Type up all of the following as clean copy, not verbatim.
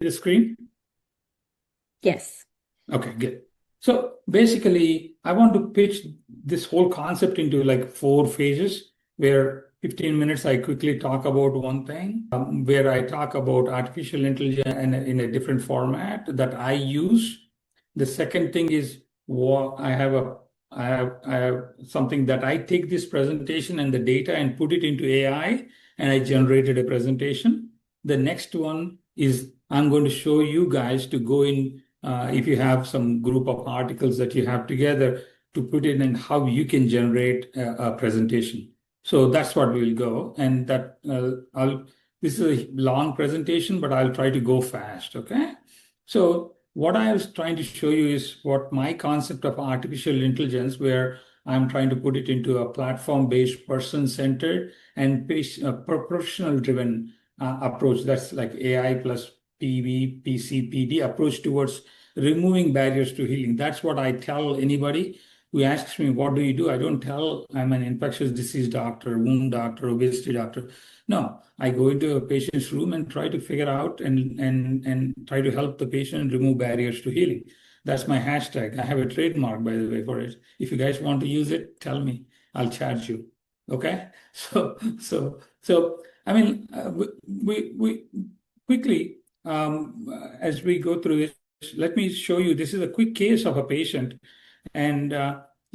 the screen? Yes. Okay, good. So basically, I want to pitch this whole concept into like 4 phases, where 15 minutes I quickly talk about one thing, where I talk about artificial intelligence in a different format that I use. The second thing is what I have something that I take this presentation and the data and put it into AI, and I generated a presentation. The next one is I'm going to show you guys to go in, if you have some group of articles that you have together, to put in and how you can generate a presentation. So that's what we'll go. And that this is a long presentation, but I'll try to go fast. Okay. So what I was trying to show you is what my concept of artificial intelligence, where I'm trying to put it into a platform-based, person-centered, and professional-driven approach. That's like AI plus PV, PC, PD approach towards removing barriers to healing. That's what I tell anybody who asks me, what do you do? I don't tell I'm an infectious disease doctor, wound doctor, obesity doctor. No, I go into a patient's room and try to figure out and try to help the patient remove barriers to healing. That's my hashtag. I have a trademark, by the way, for it. If you guys want to use it, tell me. I'll charge you. Okay? So I mean, we quickly, as we go through this, let me show you. This is a quick case of a patient, and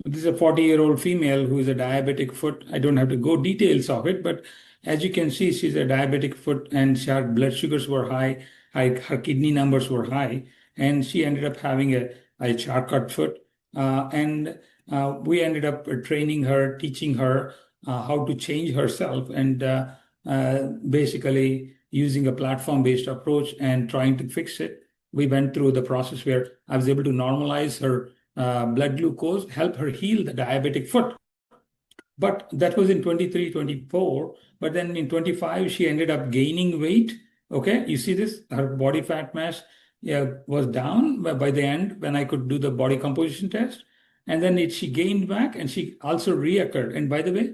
this is a 40-year-old female who is a diabetic foot. I don't have to go details of it, but as you can see, she's a diabetic foot, and her blood sugars were high, her kidney numbers were high, and she ended up having a shortcut foot. And we ended up training her, teaching her how to change herself, and basically using a platform-based approach and trying to fix it. We went through the process where I was able to normalize her blood glucose, help her heal the diabetic foot. But that was in 23, 24. But then in 25, she ended up gaining weight. Okay, you see this? Her body fat mass, yeah, was down by the end when I could do the body composition test. And then she gained back, and she also reoccurred. And by the way,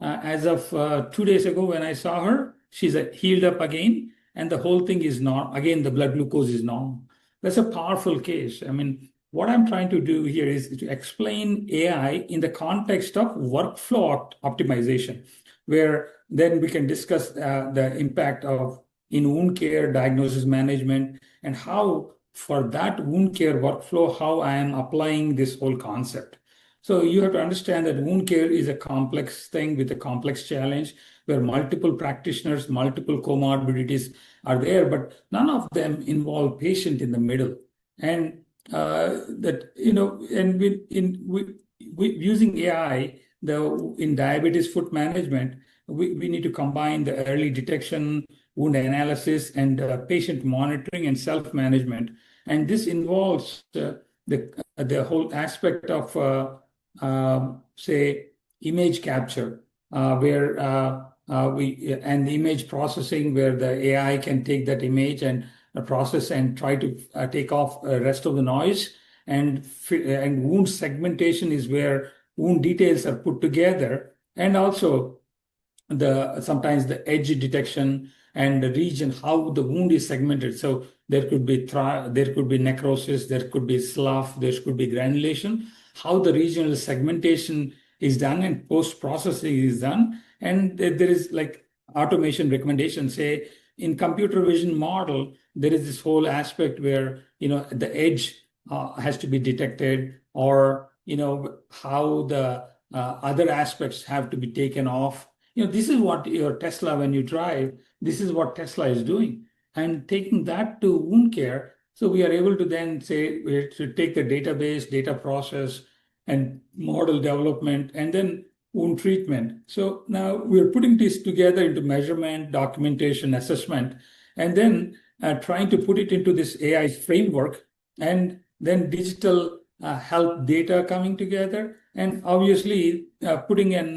as of 2 days ago when I saw her, she's healed up again. And the whole thing is not, again, the blood glucose is normal. That's a powerful case. I mean, what I'm trying to do here is to explain AI in the context of workflow optimization, where then we can discuss the impact of in wound care, diagnosis management, and how for that wound care workflow, how I am applying this whole concept. So you have to understand that wound care is a complex thing with a complex challenge, where multiple practitioners, multiple comorbidities are there, but none of them involve patient in the middle. And that, and using AI, in diabetes foot management, we need to combine the early detection, wound analysis, and patient monitoring and self-management. And this involves the whole aspect of say image capture, where and image processing, where the AI can take that image and process and try to take off the rest of the noise. And wound segmentation is where wound details are put together, and also sometimes the edge detection and the region, how the wound is segmented. So there could be necrosis, there could be slough, there could be granulation, how the regional segmentation is done and post-processing is done. And there is like automation recommendations. Say in computer vision model, there is this whole aspect where the edge has to be detected, or how the other aspects have to be taken off. This is what your Tesla, when you drive, this is what Tesla is doing. And taking that to wound care, so we are able to then say we should take the database, data process, and model development, and then wound treatment. So now we're putting this together into measurement, documentation, assessment, and then trying to put it into this AI framework, and then digital health data coming together, and obviously putting it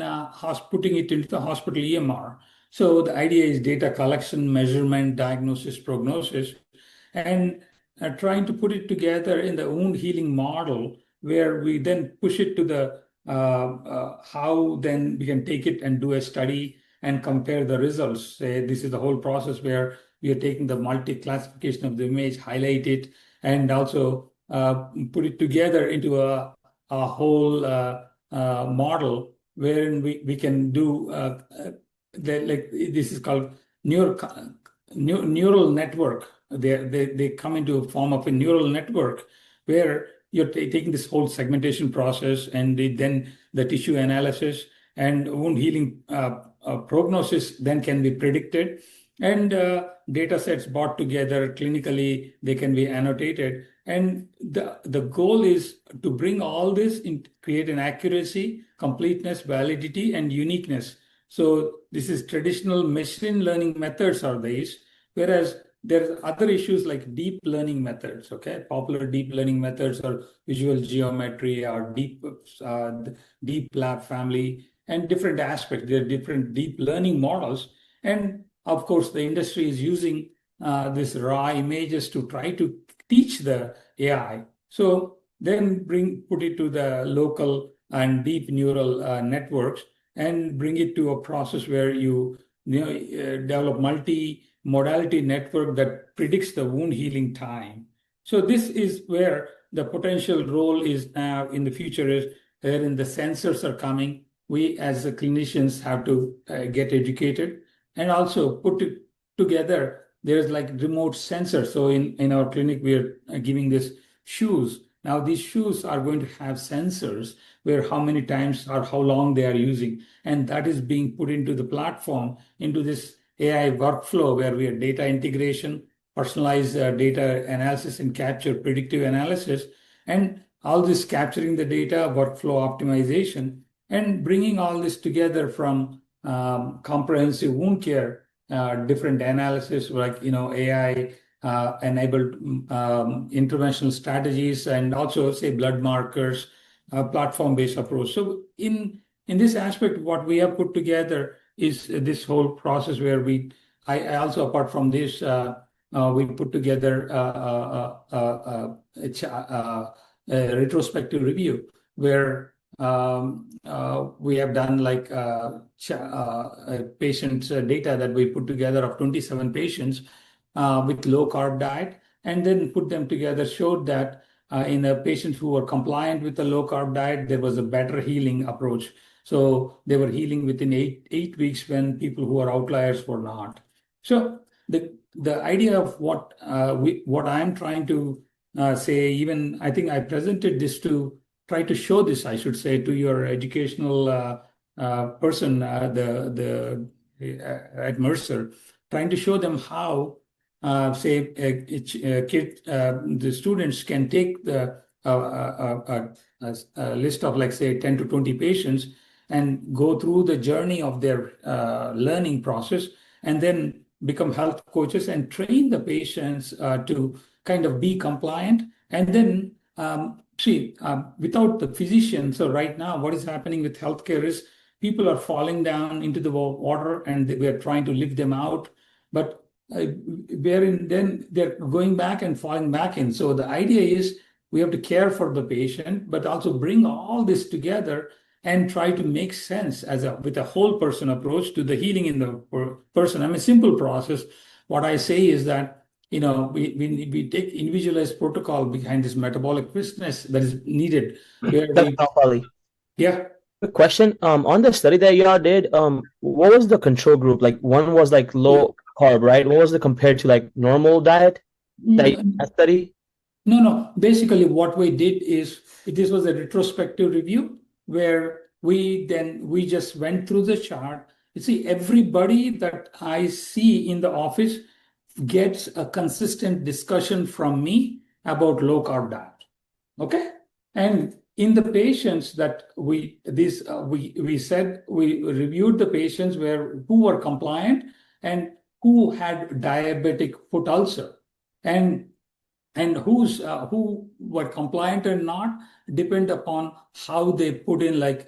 into the hospital EMR. So the idea is data collection, measurement, diagnosis, prognosis, and trying to put it together in the wound healing model, where we then push it to the how then we can take it and do a study and compare the results. Say this is the whole process where we are taking the multi-classification of the image, highlight it, and also put it together into a whole model wherein we can do like this is called neural network. They come into a form of a neural network where you're taking this whole segmentation process and then the tissue analysis and wound healing prognosis then can be predicted, and data sets brought together clinically, they can be annotated. And the goal is to bring all this in, create an accuracy, completeness, validity, and uniqueness. So this is traditional machine learning methods are these, whereas there's other issues like deep learning methods. Okay, popular deep learning methods are visual geometry or deep lab family and different aspects. There are different deep learning models, and of course, the industry is using this raw images to try to teach the AI. So then put it to the local and deep neural networks and bring it to a process where you develop multi-modality network that predicts the wound healing time. So this is where the potential role is now in the future is wherein the sensors are coming. We as the clinicians have to get educated and also put it together. There's like remote sensors. So in our clinic, we are giving this shoes. Now these shoes are going to have sensors where how many times or how long they are using. And that is being put into the platform, into this AI workflow where we have data integration, personalized data analysis and capture predictive analysis, and all this capturing the data, workflow optimization, and bringing all this together from comprehensive wound care, different analysis like AI enabled interventional strategies, and also say blood markers, platform-based approach. So in this aspect, what we have put together is this whole process where I also apart from this we put together a retrospective review where we have done like patients' data that we put together of 27 patients with low carb diet, and then put them together, showed that in the patients who were compliant with the low carb diet, there was a better healing approach. So they were healing within eight weeks when people who are outliers were not. So the idea of what I'm trying to say, even I think I presented this to try to show this, I should say, to your educational person, at Mercer, trying to show them how, say, the students can take the a list of, like, say, 10 to 20 patients and go through the journey of their learning process, and then become health coaches and train the patients to kind of be compliant. And then without the physician, so right now what is happening with healthcare is people are falling down into the water and we are trying to lift them out, but then they're going back and falling back in. So the idea is we have to care for the patient, but also bring all this together and try to make sense with a whole person approach to the healing in the person. I mean, simple process. What I say is that we take individualized protocol behind this metabolic fitness that is needed. Yeah. Quick question. On the study that y'all did, what was the control group? Like one was like low carb, right? What was the compared to like normal diet that study? No. Basically, what we did is this was a retrospective review where we just went through the chart. You see, everybody that I see in the office gets a consistent discussion from me about low carb diet. Okay, and in the patients that we said we reviewed the patients who were compliant and who had diabetic foot ulcer, and who were compliant or not depend upon how they put in the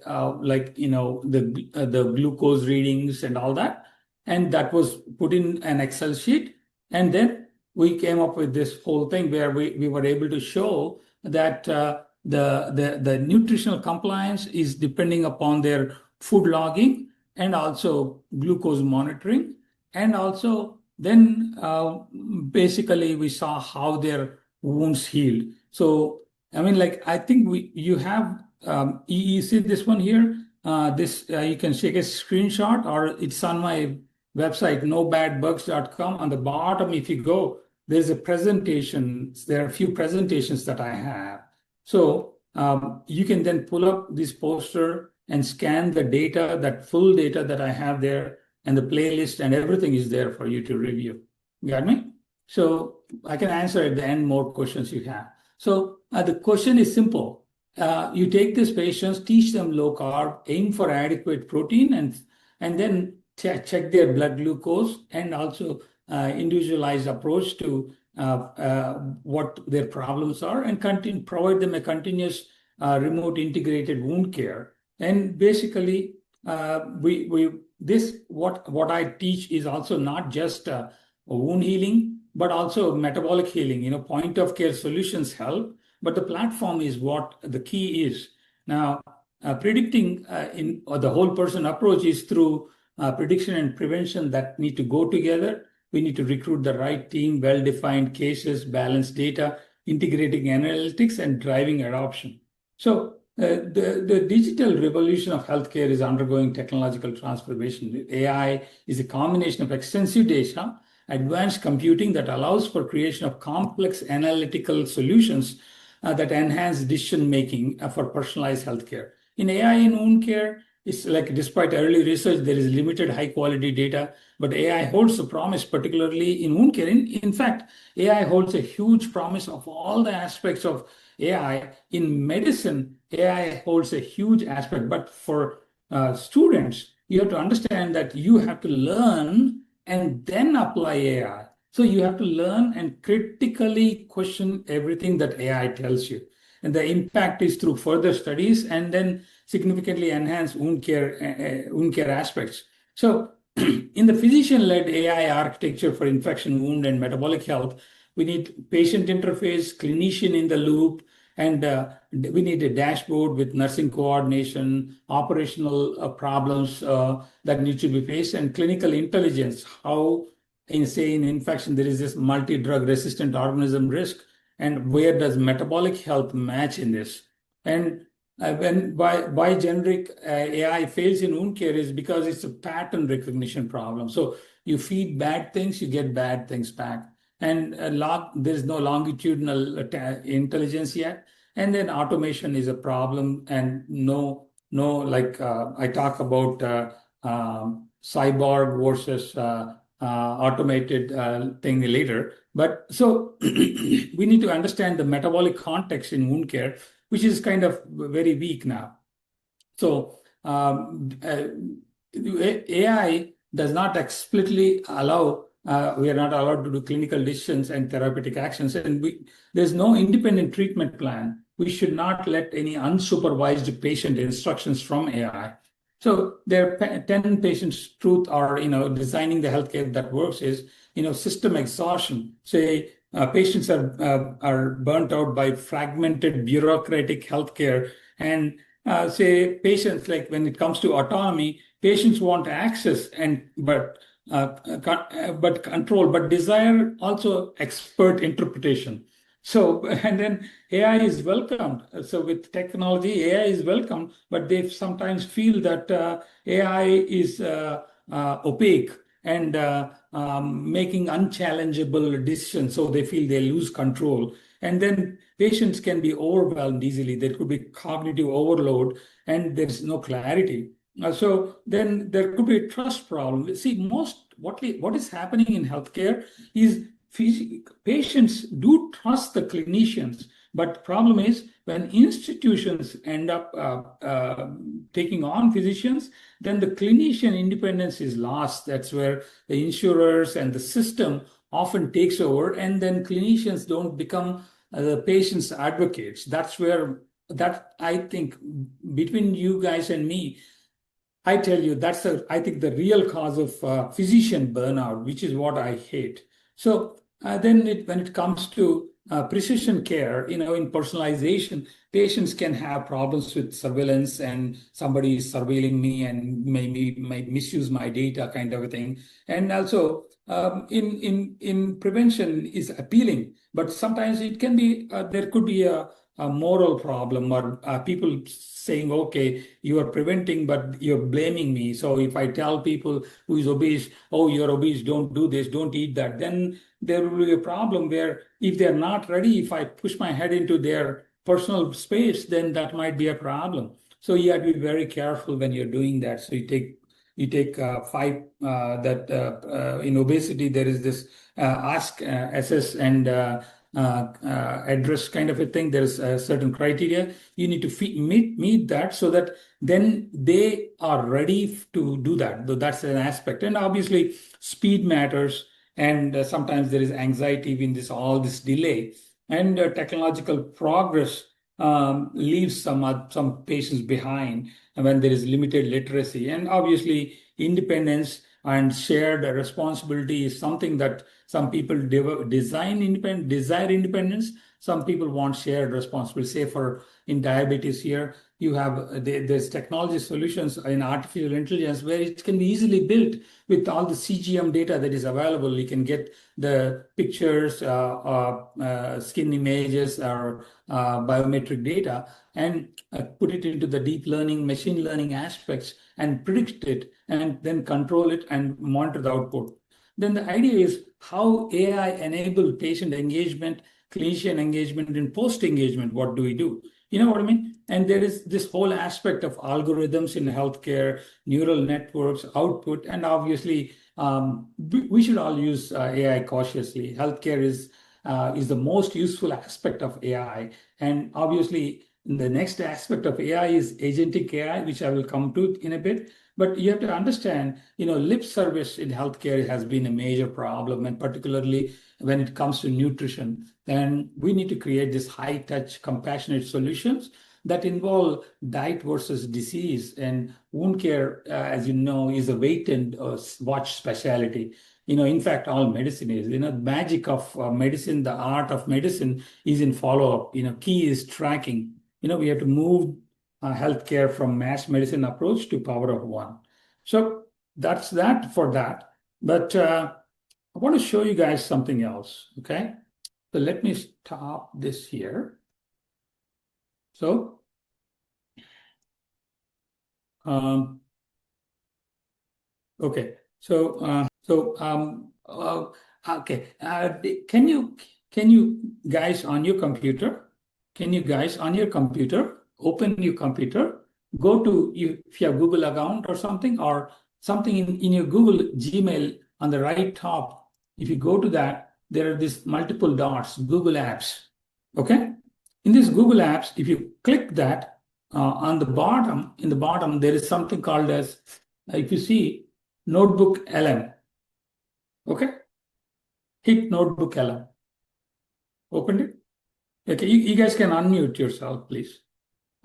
glucose readings and all that, and that was put in an Excel sheet, and then we came up with this whole thing where we were able to show that the nutritional compliance is depending upon their food logging and also glucose monitoring and also then basically we saw how their wounds healed. So I mean, like, I think you have you see this one here. This you can take a screenshot, or it's on my website, nobadbugs.com. On the bottom, if you go, there's a presentation. There are a few presentations that I have. So you can then pull up this poster and scan the data, that full data that I have there, and the playlist and everything is there for you to review. Got me? So I can answer at the end more questions you have. So the question is simple. You take these patients, teach them low carb, aim for adequate protein, and then check their blood glucose, and also individualized approach to what their problems are, and provide them a continuous remote integrated wound care. And basically, what I teach is also not just wound healing, but also metabolic healing. Point of care solutions help, but the platform is what the key is. Now, predicting in the whole person approach is through prediction and prevention that need to go together. We need to recruit the right team, well-defined cases, balanced data, integrating analytics, and driving adoption. So the digital revolution of healthcare is undergoing technological transformation. AI is a combination of extensive data, advanced computing that allows for creation of complex analytical solutions that enhance decision making for personalized healthcare. In AI in wound care, it's like, despite early research, there is limited high quality data, but AI holds a promise, particularly in wound care. In fact, AI holds a huge promise of all the aspects of AI. In medicine, AI holds a huge aspect, but for students, you have to understand that you have to learn and then apply AI. So you have to learn and critically question everything that AI tells you. And the impact is through further studies and then significantly enhance wound care aspects. So in the physician-led AI architecture for infection, wound, and metabolic health, we need patient interface, clinician in the loop, and we need a dashboard with nursing coordination, operational problems that need to be faced, and clinical intelligence. How, say, in infection, there is this multi-drug resistant organism risk, and where does metabolic health match in this? And why generic AI fails in wound care is because it's a pattern recognition problem. So you feed bad things, you get bad things back. And there's no longitudinal intelligence yet. And then automation is a problem, and like I talk about cyborg versus automated thing later. But so we need to understand the metabolic context in wound care, which is kind of very weak now. So AI does not explicitly allow, we are not allowed to do clinical decisions and therapeutic actions, and there's no independent treatment plan. We should not let any unsupervised patient instructions from AI. So there are 10 patients' truth are, designing the healthcare that works is, system exhaustion. Say patients are burnt out by fragmented bureaucratic healthcare, and say patients, like when it comes to autonomy, patients want access but control, but desire also expert interpretation. So, and then AI is welcomed. So with technology, AI is welcomed, but they sometimes feel that AI is opaque and making unchallengeable decisions. So they feel they lose control. And then patients can be overwhelmed easily. There could be cognitive overload and there's no clarity. So then there could be a trust problem. See, what is happening in healthcare is patients do trust the clinicians, but problem is when institutions end up taking on physicians, then the clinician independence is lost. That's where the insurers and the system often takes over, and then clinicians don't become the patient's advocates. That's where I think between you guys and me, I tell you, I think the real cause of physician burnout, which is what I hate. So then when it comes to precision care, in personalization, patients can have problems with surveillance and somebody is surveilling me and may misuse my data, kind of a thing. And also in prevention is appealing, but sometimes it can be there could be a moral problem, or people saying, okay, you are preventing, but you're blaming me. So if I tell people who is obese, oh, you're obese, don't do this, don't eat that, then there will be a problem where if they're not ready, if I push my head into their personal space, then that might be a problem. So you have to be very careful when you're doing that. So you take five that in obesity there is this ask, assess, and address kind of a thing. There's a certain criteria you need to meet that, so that then they are ready to do that. So that's an aspect, and obviously speed matters, and sometimes there is anxiety in this all this delay, and technological progress leaves some patients behind when there is limited literacy. And obviously, independence and shared responsibility is something that some people desire independence. Some people want shared responsibility. Say for in diabetes here, you have there's technology solutions in artificial intelligence where it can be easily built with all the CGM data that is available. You can get the pictures, skin images, or biometric data, and put it into the deep learning, machine learning aspects, and predict it, and then control it and monitor the output. Then the idea is how AI enable patient engagement, clinician engagement, and post engagement. What do we do? You know what I mean? And there is this whole aspect of algorithms in healthcare, neural networks, output, and obviously we should all use AI cautiously. Healthcare is the most useful aspect of AI, and obviously the next aspect of AI is agentic AI, which I will come to in a bit. But you have to understand, lip service in healthcare has been a major problem, and particularly when it comes to nutrition. And we need to create this high-touch, compassionate solutions that involve diet versus disease. And wound care, as you know, is a wait and watch specialty. In fact, all medicine is. The magic of medicine, the art of medicine is in follow-up. Key is tracking. We have to move healthcare from mass medicine approach to power of one. So that's that for that. But I want to show you guys something else, okay? So let me stop this here. So, okay. Okay. Can you guys on your computer? Can you guys on your computer open your computer? Go to if you have Google account or something in your Google Gmail on the right top. If you go to that, there are these multiple dots, Google Apps. Okay. In this Google Apps, if you click that on the bottom, there is something called as, if you see, Notebook LM. Okay. Hit Notebook LM. Opened it. Okay. You guys can unmute yourself, please.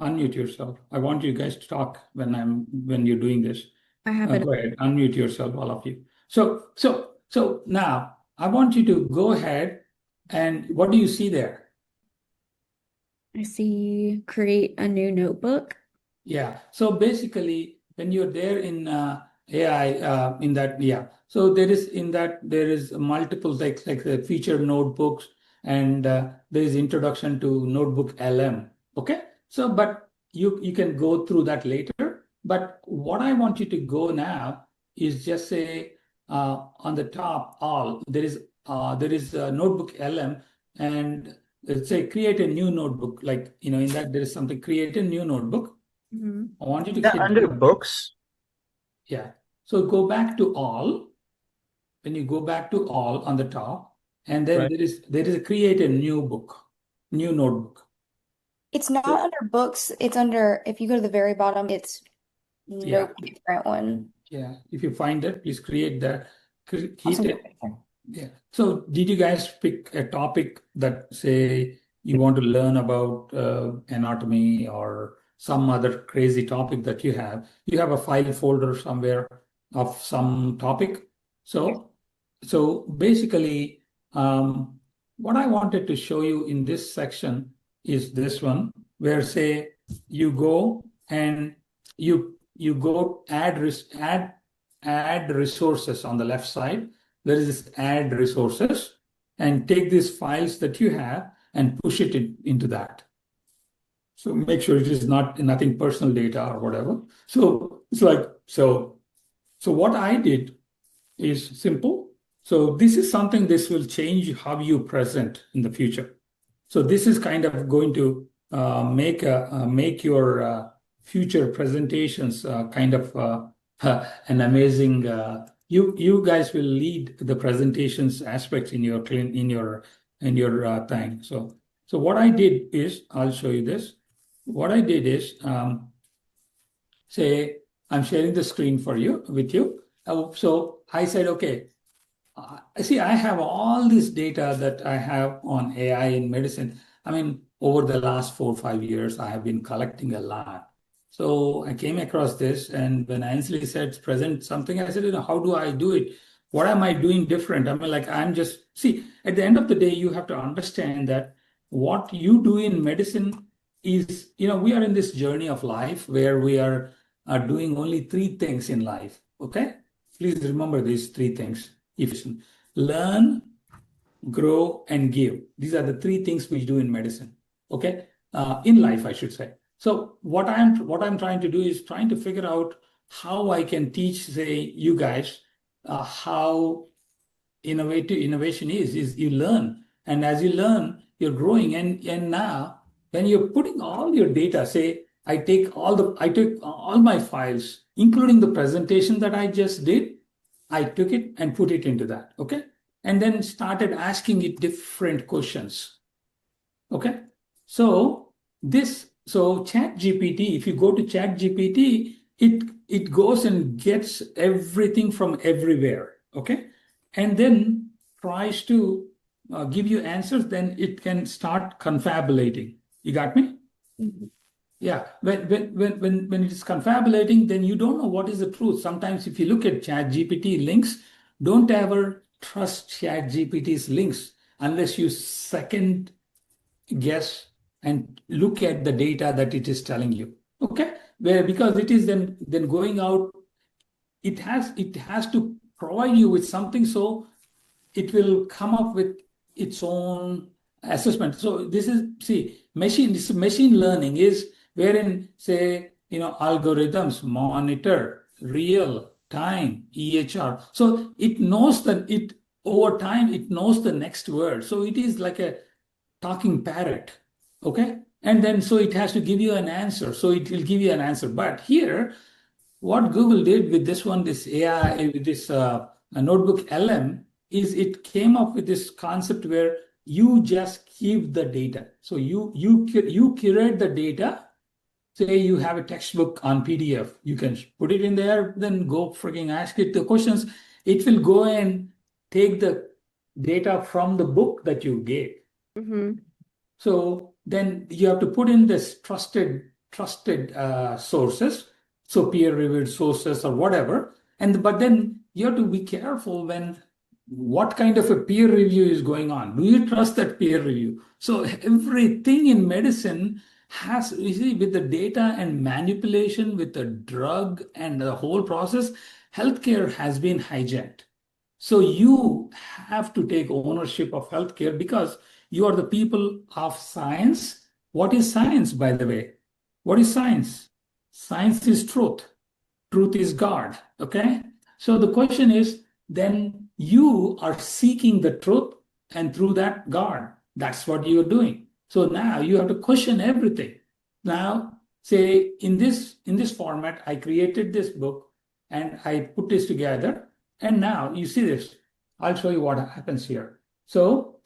Unmute yourself. I want you guys to talk when you're doing this. I have it. Go ahead, unmute yourself, all of you. So now I want you to go ahead, and what do you see there? I see create a new notebook. Yeah. So basically, when you're there in AI, in that, yeah. So there is multiple like the featured notebooks, and there is introduction to Notebook LM. Okay. So, but you can go through that later. But what I want you to go now is just say on the top all there is Notebook LM, and let's say create a new notebook. Like in that there is something, create a new notebook. Mm-hmm. I want you to Yeah, hit under books. Yeah. So go back to all. When you go back to all on the top, and then Right. there is a create a new book, new notebook. It's not So, under books. It's under, if you go to the very bottom, it's yeah. no different one. Yeah. If you find it, please create that. I'll Keep send you a it. picture. Yeah. So did you guys pick a topic that say you want to learn about anatomy or some other crazy topic that you have? You have a file folder somewhere of some topic. So basically, what I wanted to show you in this section is this one, where say you go and you go add resources on the left side. there is this add resources, and take these files that you have and push it into that. So make sure it is nothing personal data or whatever. So it's like, so what I did is simple. So this is something, this will change how you present in the future. So this is kind of going to make your future presentations kind of an amazing. You guys will lead the presentations aspects in your thing. So what I did is, I'll show you this. What I did is, say I'm sharing the screen with you. So I said, okay, see, I have all this data that I have on AI in medicine. I mean, over the last 4 or 5 years, I have been collecting a lot. So I came across this, and when Ainsley said present something, I said, how do I do it? What am I doing different? I mean, like, see, at the end of the day, you have to understand that what you do in medicine is, we are in this journey of life where we are doing only 3 things in life. Okay? Please remember these 3 things. If learn, grow, and give. These are the 3 things we do in medicine. Okay? In life, I should say. So what I'm trying to do is trying to figure out how I can teach, say, you guys, how innovation is you learn. And as you learn, you're growing. And now, when you're putting all your data, say, I took all my files, including the presentation that I just did, I took it and put it into that, okay? And then started asking it different questions, okay? So ChatGPT, if you go to ChatGPT, it goes and gets everything from everywhere, okay? And then tries to give you answers, then it can start confabulating. You got me? Mm-hmm. Yeah, when it is confabulating, then you don't know what is the truth. Sometimes if you look at ChatGPT links, don't ever trust ChatGPT's links unless you second guess and look at the data that it is telling you. Okay? Because it is then going out, it has to provide you with something, so it will come up with its own assessment. So this is, see, machine learning is wherein, say, algorithms monitor real time EHR. So it knows that over time, it knows the next word. So it is like a talking parrot. Okay. And then, so it has to give you an answer. So it will give you an answer. But here, what Google did with this AI, with this notebook LM, is it came up with this concept where you just keep the data. So you curate the data. Say you have a textbook on PDF, you can put it in there, then go freaking ask it the questions. It will go and take the data from the book that you gave. Mm-hmm. So then you have to put in this trusted sources, so peer-reviewed sources or whatever. But then you have to be careful when what kind of a peer review is going on. Do you trust that peer review? So everything in medicine has, you see, with the data and manipulation, with the drug and the whole process, healthcare has been hijacked. So you have to take ownership of healthcare because you are the people of science. What is science, by the way? What is science? Science is truth. Truth is God. Okay? So the question is, then you are seeking the truth, and through that, God. That's what you're doing. So now you have to question everything. Now, say in this format, I created this book and I put this together. And now you see this. I'll show you what happens here. So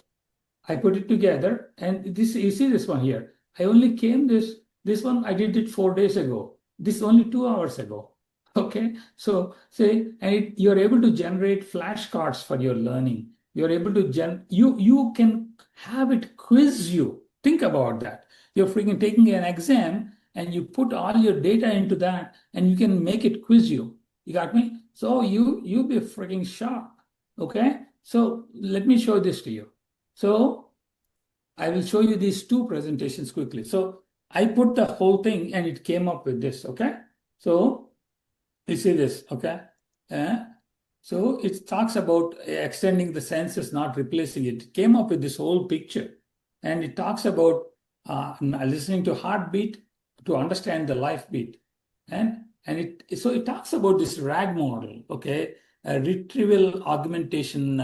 I put it together, and this, you see this one here. I only came this one, I did it 4 days ago. This only 2 hours ago. Okay. So say, and you're able to generate flashcards for your learning. You're able to you can have it quiz you. Think about that. You're freaking taking an exam and you put all your data into that, and you can make it quiz you. You got me? So you'll be freaking shocked. Okay. So let me show this to you. So I will show you these 2 presentations quickly. So I put the whole thing and it came up with this. Okay. So you see this. Okay. So it talks about extending the senses, not replacing it. It came up with this whole picture. And it talks about listening to heartbeat to understand the life beat. And it talks about this RAG model, okay, a retrieval augmentation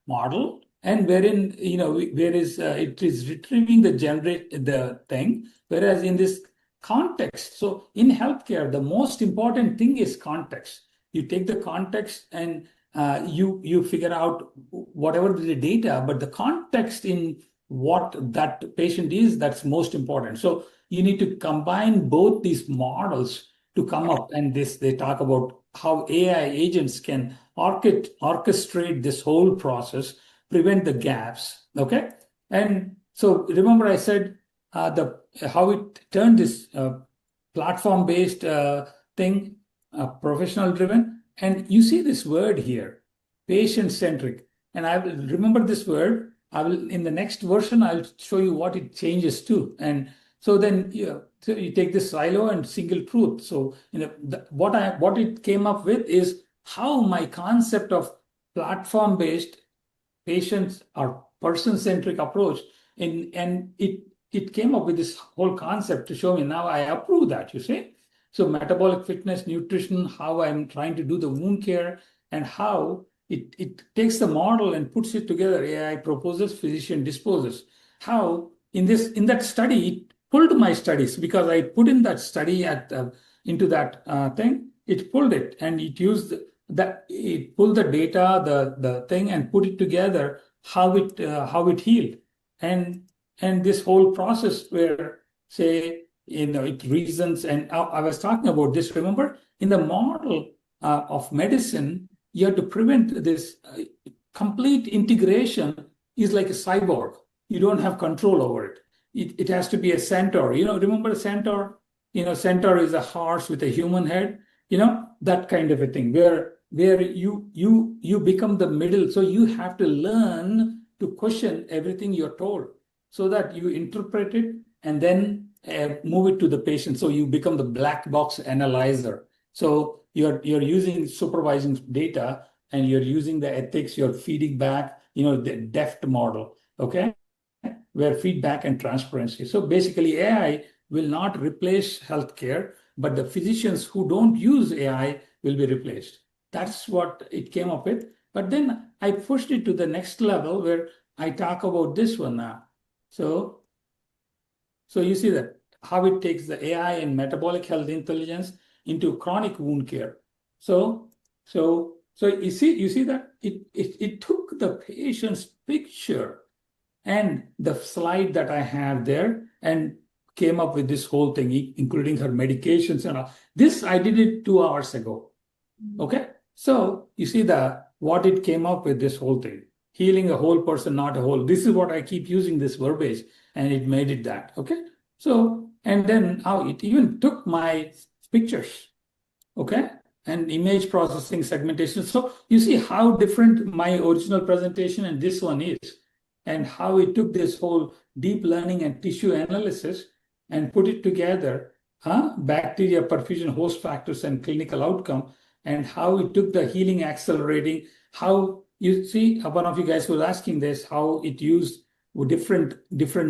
model, and wherein it is retrieving the thing, whereas in this context, so in healthcare, the most important thing is context. You take the context and you figure out whatever the data, but the context in what that patient is, that's most important. So you need to combine both these models to come up, and they talk about how AI agents can orchestrate this whole process, prevent the gaps. Okay, and so remember I said how it turned this platform-based thing professional driven, and you see this word here, patient-centric, and I will remember this word. I will in the next version. I'll show you what it changes to, and so then so you take this silo and single truth. So what it came up with is how my concept of platform-based patients or person-centric approach, and it came up with this whole concept to show me. Now I approve that, you see. So metabolic fitness, nutrition, how I'm trying to do the wound care, and how it takes the model and puts it together. AI proposes, physician disposes. How in that study, it pulled my studies because I put in that study into that thing. It pulled it and it used that. It pulled the data, the thing, and put it together. How it healed, and this whole process where say it reasons. And I was talking about this. Remember, in the model of medicine, you have to prevent this complete integration is like a cyborg. You don't have control over it. It has to be a centaur. Remember a centaur? Centaur is a horse with a human head. That kind of a thing where you become the middle. So you have to learn to question everything you're told so that you interpret it and then move it to the patient. So you become the black box analyzer. So you're using supervising data and you're using the ethics, you're feeding back, the DEFT model, okay, where feedback and transparency. So basically AI will not replace healthcare, but the physicians who don't use AI will be replaced. That's what it came up with. But then I pushed it to the next level where I talk about this one now. So you see that how it takes the AI and metabolic health intelligence into chronic wound care. So you see that it took the patient's picture and the slide that I have there and came up with this whole thing, including her medications and all. This I did it 2 hours ago. Okay, so you see what it came up with, this whole thing, healing a whole person, not a whole. This is what I keep using, this verbiage, and it made it that. Okay, so and then how it even took my pictures, okay, and image processing, segmentation. So you see how different my original presentation and this one is, and how it took this whole deep learning and tissue analysis and put it together, bacteria, perfusion, host factors, and clinical outcome, and how it took the healing accelerating. How you see, one of you guys was asking this, how it used different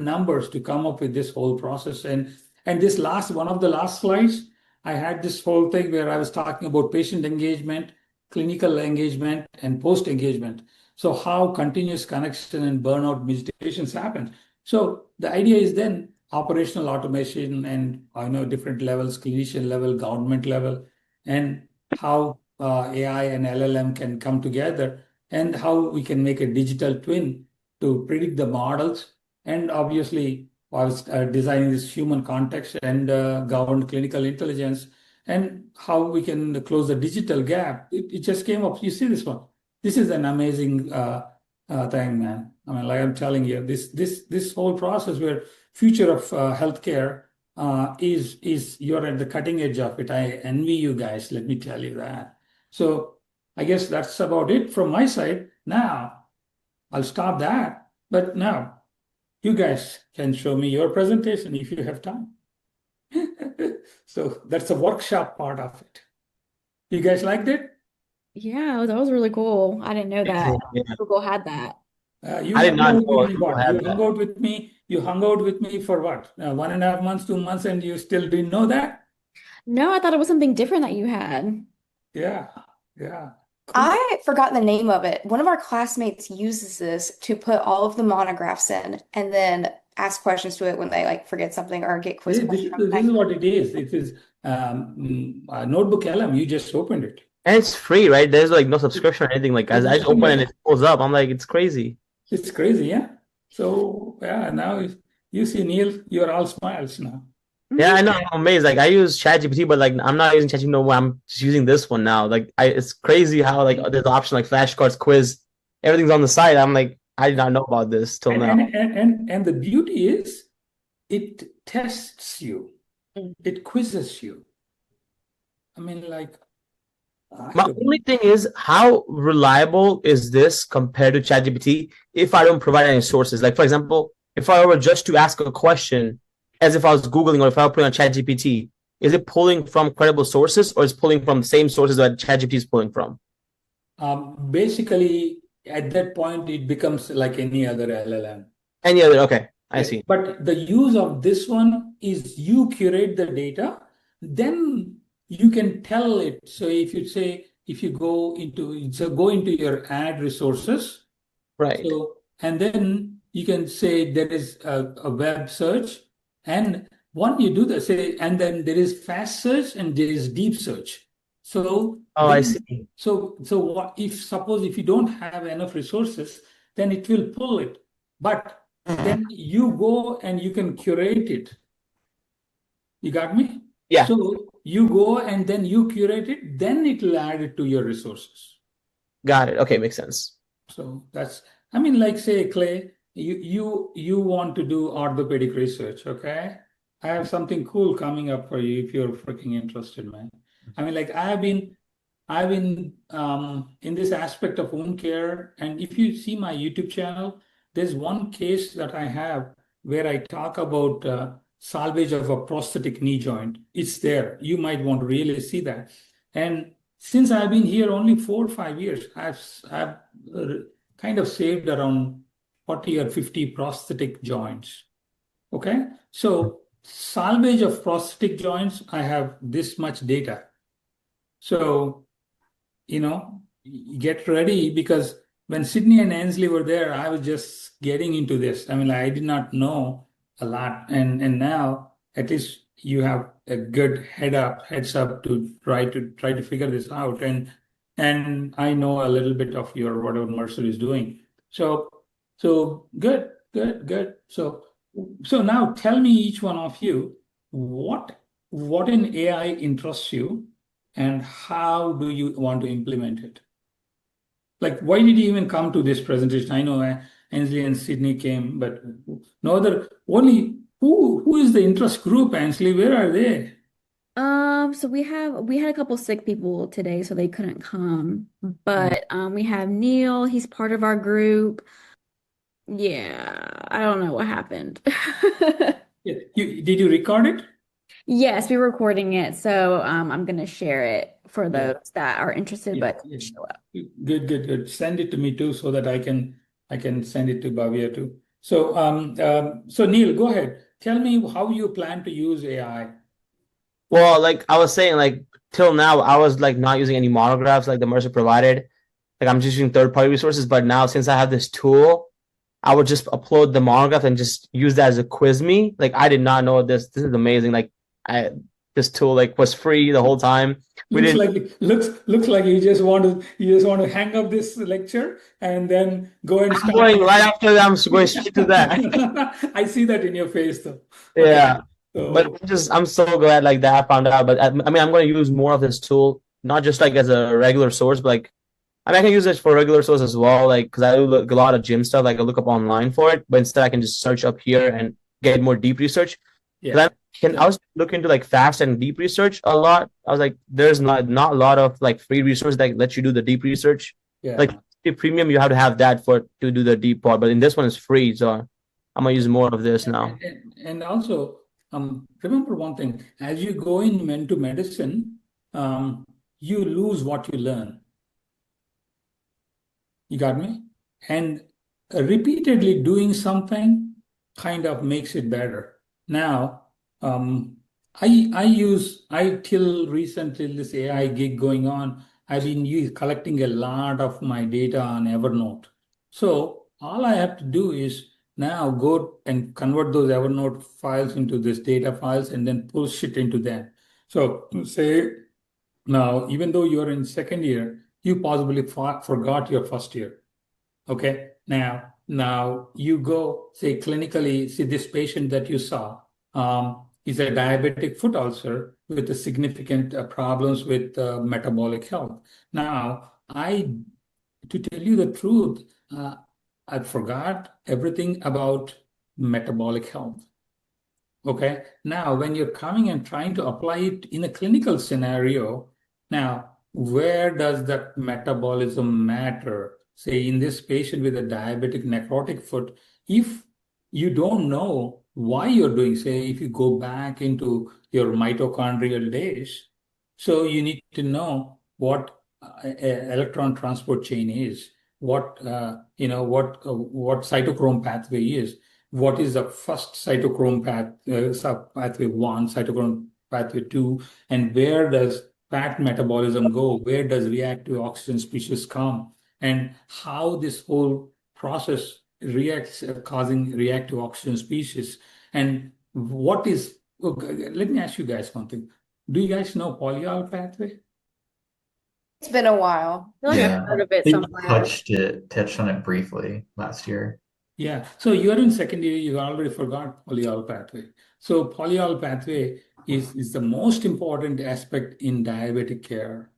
numbers to come up with this whole process. And this one of the last slides, I had this whole thing where I was talking about patient engagement, clinical engagement, and post engagement. So how continuous connection and burnout meditations happen. So the idea is then operational automation and different levels, clinician level, government level, and how AI and LLM can come together, and how we can make a digital twin to predict the models. And obviously, I was designing this human context and governed clinical intelligence, and how we can close the digital gap. It just came up. You see this one. This is an amazing thing, man. I mean, like I'm telling you, this whole process where future of healthcare is you're at the cutting edge of it. I envy you guys. Let me tell you that. So I guess that's about it from my side. Now I'll stop that. But now you guys can show me your presentation if you have time. So that's the workshop part of it. You guys liked it? Yeah, that was really cool. I didn't know that Yeah. Google had that. You I did hung not out with know me people what? had You hung that. out with me. You hung out with me for what? 1.5 months, 2 months, and you still didn't know that? No, I thought it was something different that you had. Yeah, yeah. Cool. I forgot the name of it. One of our classmates uses this to put all of the monographs in and then ask questions to it when they like forget something or get quiz questions. This is what it is. It is a notebook LM. You just opened it. And it's free, right? There's like no subscription or anything. Like as I just open it and it pulls up, I'm like, it's crazy. It's crazy, yeah. So yeah, now you see Neil, you're all smiles now. Yeah, I know. I'm amazed. Like I use ChatGPT, but like I'm not using ChatGPT no more. I'm just using this one now. Like it's crazy how like there's an option like flashcards, quiz, everything's on the site. I'm like, I did not know about this till And now. and the beauty is it tests you, it quizzes you. I mean, like My only thing is, how reliable is this compared to ChatGPT if I don't provide any sources? Like, for example, if I were just to ask a question as if I was Googling or if I were putting on ChatGPT, is it pulling from credible sources or is it pulling from the same sources that ChatGPT is pulling from? basically at that point it becomes like any other LLM. Any other? Okay, I Yeah. see. But the use of this one is you curate the data, then you can tell it. So if you go into your ad resources, Right. so and then you can say there is a web search, and one you do the say, and then there is fast search and there is deep search. So Oh, I then see. so what if suppose if you don't have enough resources, then it will pull it. But then you go and you can curate it. You got me? Yeah, So you go and then you curate it, then it will add it to your resources. got it. Okay, makes sense. So that's, I mean, like say, Clay, you want to do orthopedic research, okay? I have something cool coming up for you if you're freaking interested, man. I mean, like I've been in this aspect of wound care, and if you see my YouTube channel, there's one case that I have where I talk about salvage of a prosthetic knee joint. It's there. You might want to really see that. And since I've been here only 4 or 5 years, I've kind of saved around 40 or 50 prosthetic joints. Okay, so salvage of prosthetic joints, I have this much data. So get ready because when Sydney and Ainsley were there, I was just getting into this. I mean, I did not know a lot, and now at least you have a good heads up to try to figure this out. And I know a little bit of your whatever Mercer is doing. So good, good, good. So now tell me each one of you what in AI interests you and how do you want to implement it? Like, why did you even come to this presentation? I know Ainsley and Sydney came, but no other. Only who is the interest group, Ainsley? Where are they? So we had a couple sick people today, so they couldn't come. But we have Neil, he's part of our group. Yeah, I don't know what happened. Yeah. Did you record it? Yes, we're recording it, so I'm gonna share it for Yeah. those that are interested Yeah, but yeah. show up. Good, good, good. Send it to me too, so that I can send it to Bhavya too. So Neil, go ahead. Tell me how you plan to use AI. Well, like I was saying, like till now, I was like not using any monographs like the Mercer provided. Like I'm just using third-party resources. But now, since I have this tool, I would just upload the monograph and just use that as a quiz me. Like I did not know this. This is amazing. Like I this tool like was free the whole time. We Looks didn't like looks like you just want to hang up this lecture and then go and I'm start. going right after that. I'm going straight to that. I see that in your face though. Yeah. Okay. But I'm so glad like that I found out. But I mean, I'm going to use more of this tool, not just like as a regular source, but like I mean, I can use it for regular source as well. Like because I do look a lot of gym stuff. Like I look up online for it, but instead I can just search up here and get more deep research. Yeah. I was looking into like fast and deep research a lot. I was like, there's not a lot of like free resources that let you do the deep research. Yeah. Like the premium, you have to have that for to do the deep part. But in this one, it's free, so I'm gonna use more of this now. And also, remember one thing: as you go into medicine, you lose what you learn. You got me? And repeatedly doing something kind of makes it better. Now, I till recently this AI gig going on, I've been collecting a lot of my data on Evernote. So all I have to do is now go and convert those Evernote files into this data files and then push it into them. So say now, even though you're in second year, you possibly forgot your first year. Okay. Now you go say clinically, see this patient that you saw is a diabetic foot ulcer with the significant problems with metabolic health. Now, to tell you the truth, I forgot everything about metabolic health. Okay. Now, when you're coming and trying to apply it in a clinical scenario, now, where does that metabolism matter? Say, in this patient with a diabetic necrotic foot, if you don't know why you're doing, say, if you go back into your mitochondrial days, so you need to know what electron transport chain is, what cytochrome pathway is, what is the first cytochrome pathway one, cytochrome pathway two, and where does fat metabolism go? Where does reactive oxygen species come? And how this whole process reacts, causing reactive oxygen species. And what is, okay, let me ask you guys one thing. Do you guys know polyol pathway? It's been a while. I feel like I've Yeah, heard of I it think somewhere. touched on it briefly last year. Yeah. So you're in second year, you already forgot polyol pathway. So polyol pathway is the most important aspect in diabetic care.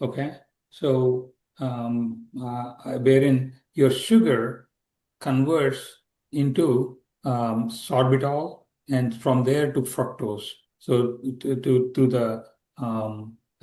Okay. So wherein your sugar converts into sorbitol and from there to fructose. So to the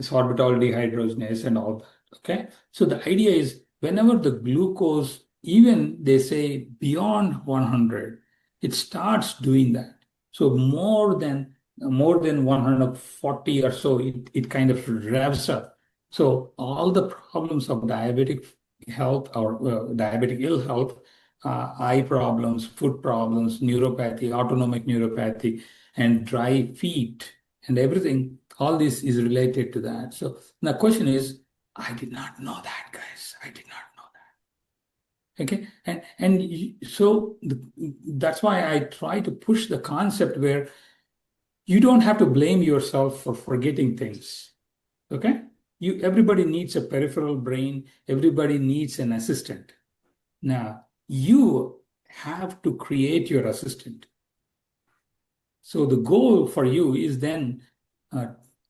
sorbitol dehydrogenase and all that. Okay. So the idea is whenever the glucose, even they say beyond 100, it starts doing that. So more than 140 or so, it kind of revs up. So all the problems of diabetic health or diabetic ill health, eye problems, foot problems, neuropathy, autonomic neuropathy, and dry feet, and everything, all this is related to that. So the question is, I did not know that, guys. I did not know that. Okay, that's why I try to push the concept where you don't have to blame yourself for forgetting things. Okay, everybody needs a peripheral brain. Everybody needs an assistant. Now, you have to create your assistant. So the goal for you is then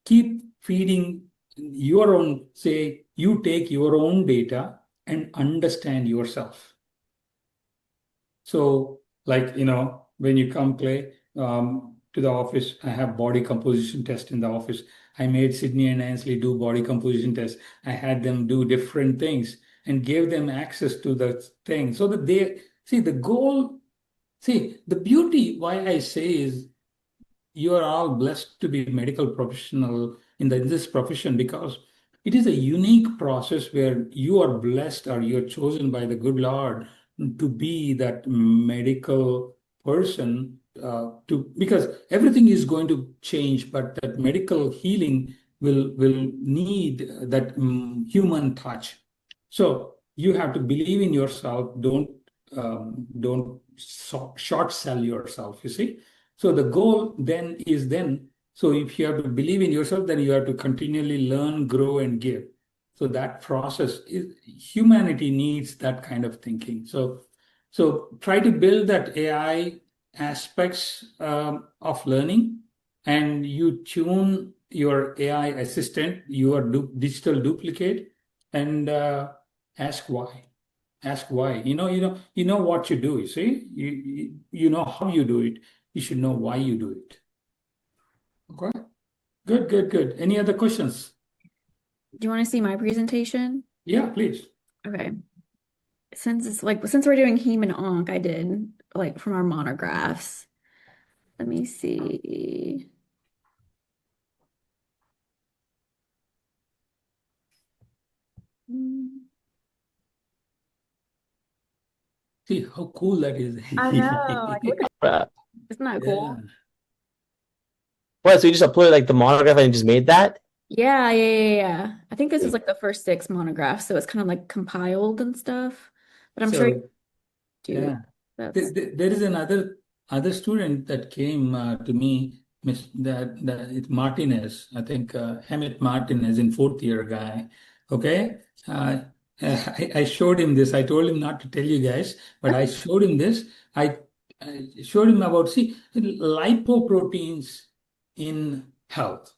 keep feeding your own, say, you take your own data and understand yourself. So, like, when you come play to the office, I have body composition test in the office. I made Sydney and Ainsley do body composition tests. I had them do different things and gave them access to the thing so that they see the goal. See, the beauty, why I say is you are all blessed to be medical professional in this profession because it is a unique process where you are blessed or you're chosen by the good Lord to be that medical person because everything is going to change, but that medical healing will need that human touch. So you have to believe in yourself. Don't short sell yourself. You see. So the goal then is so if you have to believe in yourself, then you have to continually learn, grow, and give. So that process is humanity needs that kind of thinking. So try to build that AI aspects of learning, and you tune your AI assistant, your digital duplicate, and ask why. Ask why. You know what you do. You see, you know how you do it. You should know why you do it. Okay. Good, good, good. Any other questions? Do you want to see my presentation? Yeah, please. Okay. Since we're doing heme and onc, I did like from our monographs. Let me see. See how cool that is. I know. Like, look at Uh, isn't that Yeah. cool? What? So you just uploaded like the monograph and just made that? Yeah. I think this is like the first 6 monographs, so it's kind of like compiled and stuff. But I'm sure you So do. yeah, That's there is another student that came to me, Miss that it's Martinez. I think Hamid Martinez in fourth year guy. Okay, uh, I showed him this. I told him not to tell you guys, but I showed him this. I showed him about lipoproteins in health.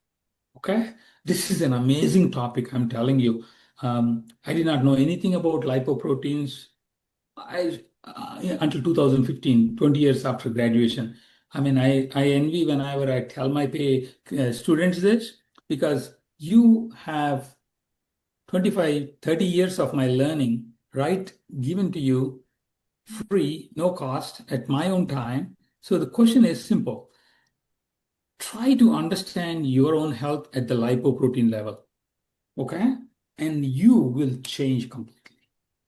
Okay, this is an amazing topic. I'm telling you. I did not know anything about lipoproteins. Until 2015, 20 years after graduation. I mean, I envy whenever I tell my students this, because you have 25, 30 years of my learning, right, given to you free, no cost, at my own time. So the question is simple. Try to understand your own health at the lipoprotein level, okay? And you will change completely.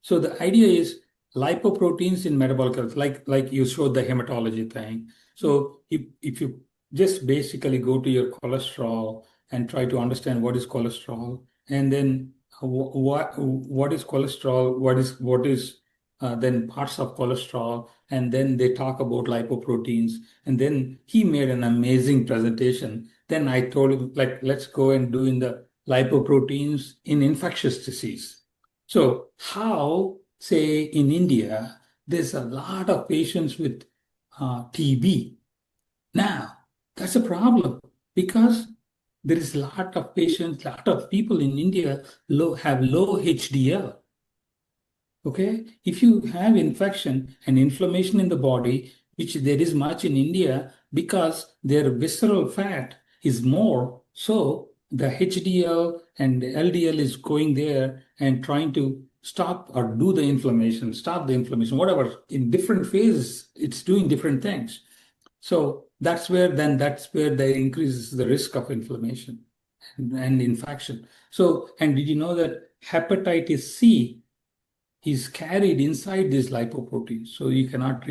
So the idea is lipoproteins in metabolic health, like you showed the hematology thing. So if you just basically go to your cholesterol and try to understand what is cholesterol, and then what is cholesterol, what is then parts of cholesterol, and then they talk about lipoproteins, and then he made an amazing presentation. Then I told him, like, let's go and do in the lipoproteins in infectious disease. So how, say, in India, there's a lot of patients with TB. Now, that's a problem because there is a lot of patients, lot of people in India have low HDL. Okay, if you have infection and inflammation in the body, which there is much in India because their visceral fat is more, so the HDL and LDL is going there and trying to stop or do the inflammation, stop the inflammation, whatever. In different phases, it's doing different things. So that's where there increases the risk of inflammation and infection. So, and did you know that hepatitis C is carried inside these lipoproteins? So you cannot really